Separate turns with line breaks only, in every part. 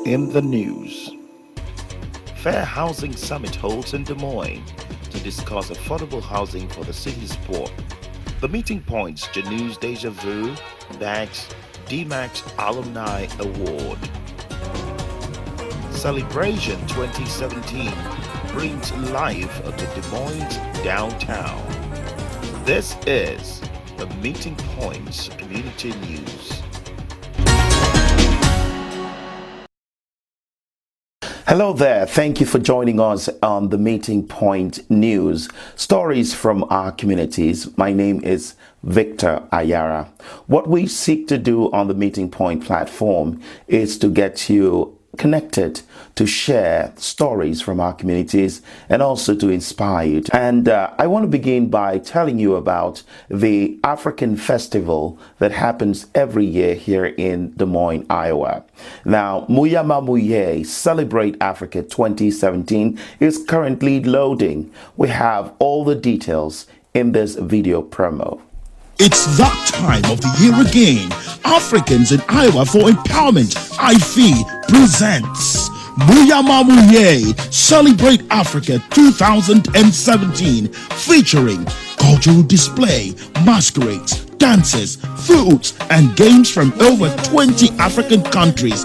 In the news, Fair Housing Summit holds in Des Moines to discuss affordable housing for the city's poor. The meeting points Janeau's Deja Vu bags DMAX Alumni Award. Celebration 2017 brings life to Des Moines downtown. This is the Meeting Points Community News. Hello there. Thank you for joining us on the Meeting Point News. Stories from our communities. My name is Victor Ayara. What we seek to do on the Meeting Point platform is to get you connected, to share stories from our communities, and also to inspire you. And I want to begin by telling you about the African festival that happens every year here in Des Moines, Iowa. Now, Muyama Muye Celebrate Africa 2017 is currently loading. We have all the details in this video promo.
It's that time of the year again. Africans in Iowa for Empowerment, IFE, presents Muyama Muye Celebrate Africa 2017, featuring cultural display, masquerades, dances, foods, and games from over 20 African countries.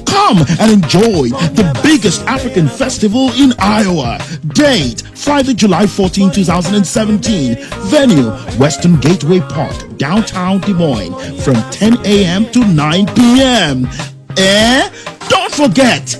Come and enjoy the biggest African festival in Iowa. Date, Friday, July 14, 2017. Venue, Western Gateway Park, downtown Des Moines, from 10 a.m. to 9 p.m. Don't forget,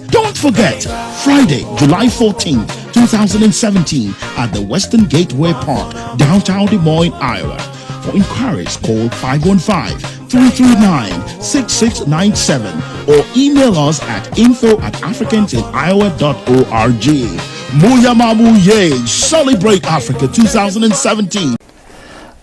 Friday, July 14, 2017, at the Western Gateway Park, downtown Des Moines, Iowa. For inquiries, call 515-339-6697 or email us at info@africansiniowa.org. Muyama Muye Celebrate Africa 2017.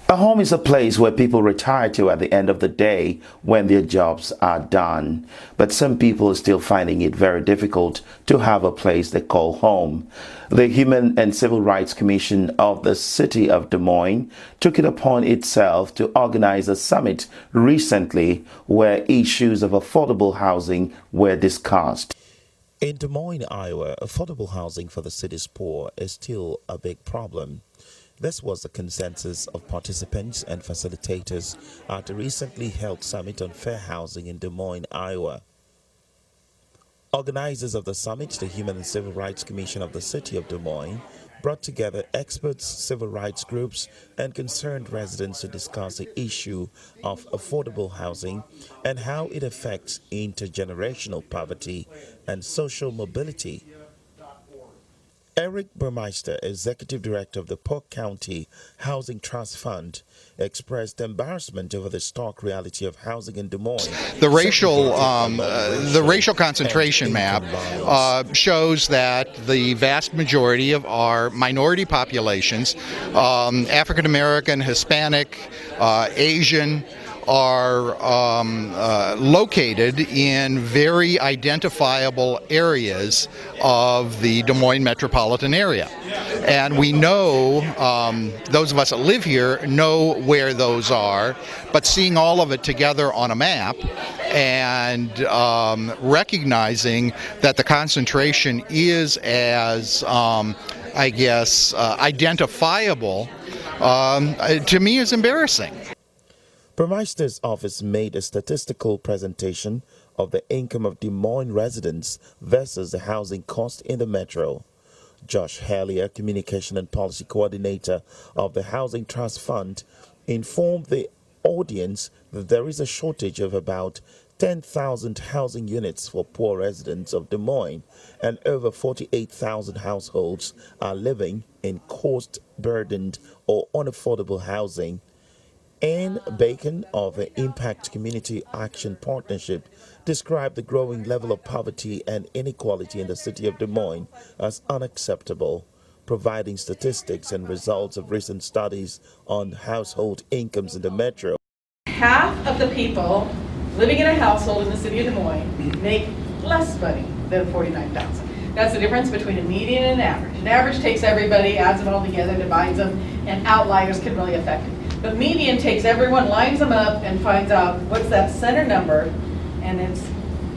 A home is a place where people retire to at the end of the day when their jobs are done. But some people are still finding it very difficult to have a place they call home. The Human and Civil Rights Commission of the City of Des Moines took it upon itself to organize a summit recently where issues of affordable housing were discussed. In Des Moines, Iowa, affordable housing for the city's poor is still a big problem. This was the consensus of participants and facilitators at a recently held summit on fair housing in Des Moines, Iowa. Organizers of the summit, the Human and Civil Rights Commission of the City of Des Moines, brought together experts, civil rights groups, and concerned residents to discuss the issue of affordable housing and how it affects intergenerational poverty and social mobility. Eric Burmeister, Executive Director of the Polk County Housing Trust Fund, expressed embarrassment over the stark reality of housing in Des Moines.
The racial concentration map shows that the vast majority of our minority populations, African American, Hispanic, Asian, are located in very identifiable areas of the Des Moines metropolitan area. And we know, those of us that live here know where those are, but seeing all of it together on a map and recognizing that the concentration is as, identifiable, to me is embarrassing.
Burmeister's office made a statistical presentation of the income of Des Moines residents versus the housing cost in the metro. Josh Hallier, Communication and Policy Coordinator of the Housing Trust Fund, informed the audience that there is a shortage of about 10,000 housing units for poor residents of Des Moines, and over 48,000 households are living in cost-burdened or unaffordable housing. Ann Bacon of the Impact Community Action Partnership described the growing level of poverty and inequality in the city of Des Moines as unacceptable, providing statistics and results of recent studies on household incomes in the metro.
Half of the people living in a household in the city of Des Moines make less money than $49,000. That's the difference between a median and an average. An average takes everybody, adds them all together, divides them, and outliers can really affect it. But median takes everyone, lines them up, and finds out what's that center number, and it's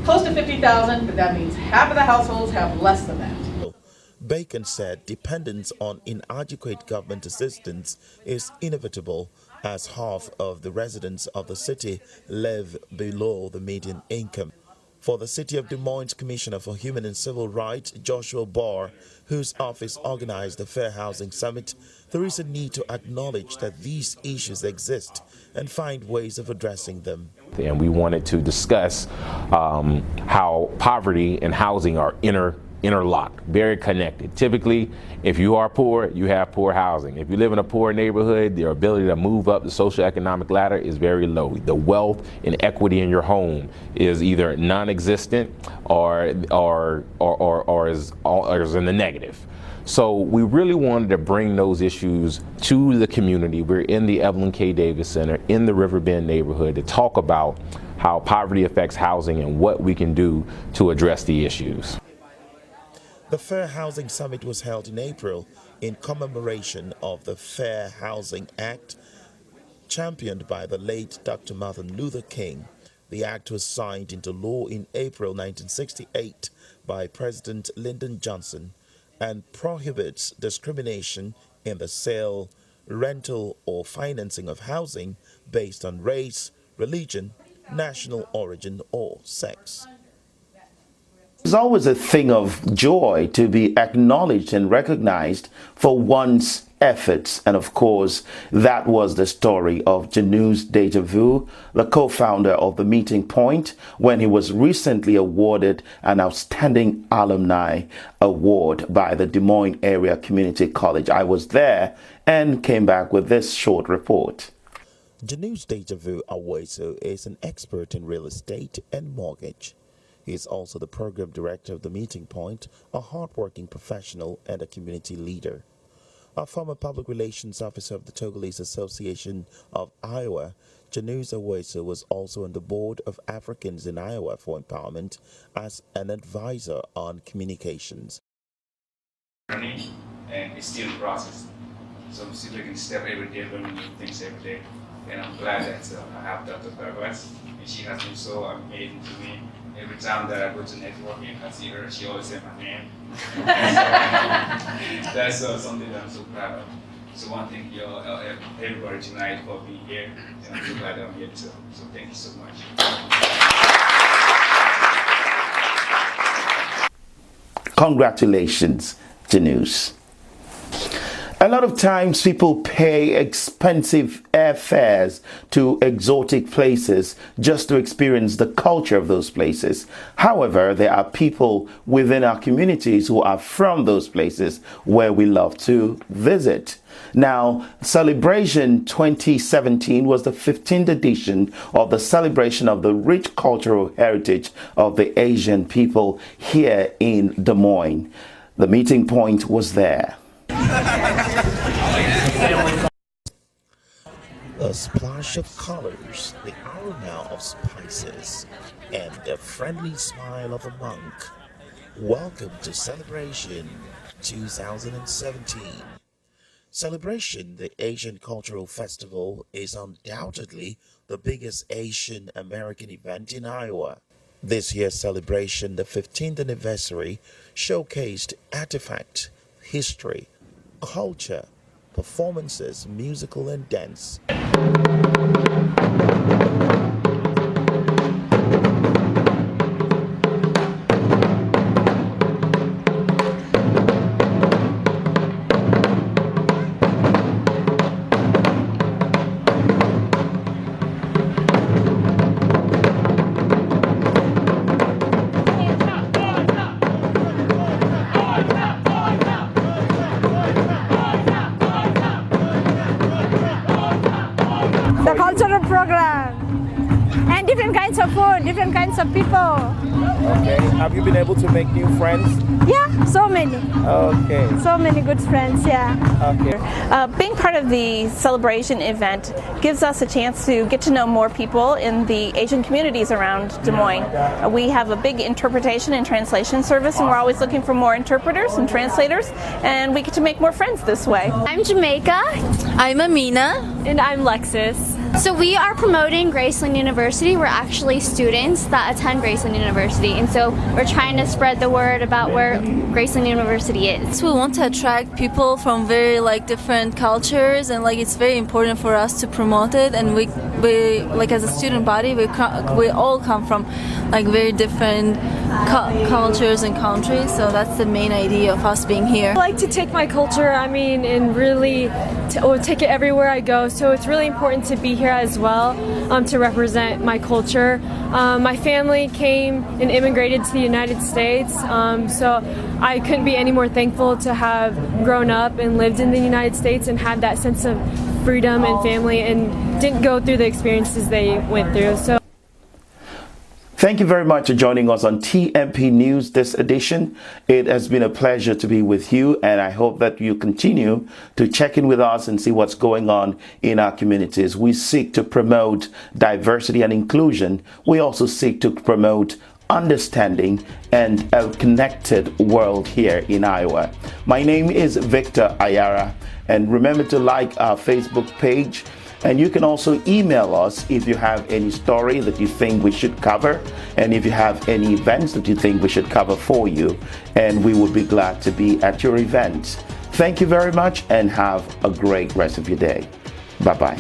close to 50,000, but that means half of the households have less than that.
Bacon said dependence on inadequate government assistance is inevitable as half of the residents of the city live below the median income. For the City of Des Moines Commissioner for Human and Civil Rights, Joshua Barr, whose office organized the Fair Housing Summit, there is a need to acknowledge that these issues exist and find ways of addressing them.
And we wanted to discuss how poverty and housing are interlocked, very connected. Typically, if you are poor, you have poor housing. If you live in a poor neighborhood, your ability to move up the socioeconomic ladder is very low. The wealth and equity in your home is either non-existent or is in the negative. So we really wanted to bring those issues to the community. We're in the Evelyn K. Davis Center in the Riverbend neighborhood to talk about how poverty affects housing and what we can do to address the issues.
The Fair Housing Summit was held in April in commemoration of the Fair Housing Act, championed by the late Dr. Martin Luther King. The act was signed into law in April 1968 by President Lyndon Johnson and prohibits discrimination in the sale, rental, or financing of housing based on race, religion, national origin, or sex.
It's always a thing of joy to be acknowledged and recognized for one's efforts. And of course, that was the story of Janus Deja Vu, the co-founder of the Meeting Point, when he was recently awarded an Outstanding Alumni Award by the Des Moines Area Community College. I was there and came back with this short report.
Janus Deja Vu Aweso is an expert in real estate and mortgage. He is also the program director of the Meeting Point, a hardworking professional and a community leader. A former public relations officer of the Togolese Association of Iowa, Janus Aweso was also on the board of Africans in Iowa for Empowerment as an advisor on communications.
And it's still a process. So I'm still taking a step every day, learning new things every day. And I'm glad that I have Dr. Pervez, and she has been so amazing to me. Every time that I go to networking, I see her, she always says my name. So, that's something that I'm so proud of. So I want to thank you all, everybody tonight for being here, and I'm so glad that I'm here too. So thank you so much.
Congratulations, Janus. A lot of times people pay expensive airfares to exotic places just to experience the culture of those places. However, there are people within our communities who are from those places where we love to visit. Now, Celebration 2017 was the 15th edition of the celebration of the rich cultural heritage of the Asian people here in Des Moines. The Meeting Point was there.
A splash of colors, the aroma of spices, and the friendly smile of a monk. Welcome to Celebration 2017. Celebration, the Asian Cultural Festival, is undoubtedly the biggest Asian American event in Iowa. This year's celebration, the 15th anniversary, showcased artifacts, history, culture, performances, musical and dance.
The cultural program and different kinds of food, different kinds of people.
Okay. Have you been able to make new friends?
Yeah, so many.
Okay.
So many good friends, yeah.
Okay.
Being part of the celebration event gives us a chance to get to know more people in the Asian communities around Des Moines. We have a big interpretation and translation service, and we're always looking for more interpreters and translators, and we get to make more friends this way.
I'm Jamaica.
I'm Amina.
And I'm Lexus. So we are promoting Graceland University. We're actually students that attend Graceland University, and so we're trying to spread the word about where Graceland University is.
We want to attract people from very different cultures, and it's very important for us to promote it. And we as a student body, we all come from very different cultures and countries. So that's the main idea of us being here.
I like to take my culture, and really take it everywhere I go. So it's really important to be here as well, to represent my culture. My family came and immigrated to the United States, so I couldn't be any more thankful to have grown up and lived in the United States and had that sense of freedom and family, and didn't go through the experiences they went through. So.
Thank you very much for joining us on TMP News this edition. It has been a pleasure to be with you, and I hope that you continue to check in with us and see what's going on in our communities. We seek to promote diversity and inclusion. We also seek to promote understanding and a connected world here in Iowa. My name is Victor Ayara, and remember to like our Facebook page. And you can also email us if you have any story that you think we should cover, and if you have any events that you think we should cover for you, and we would be glad to be at your event. Thank you very much, and have a great rest of your day. Bye-bye.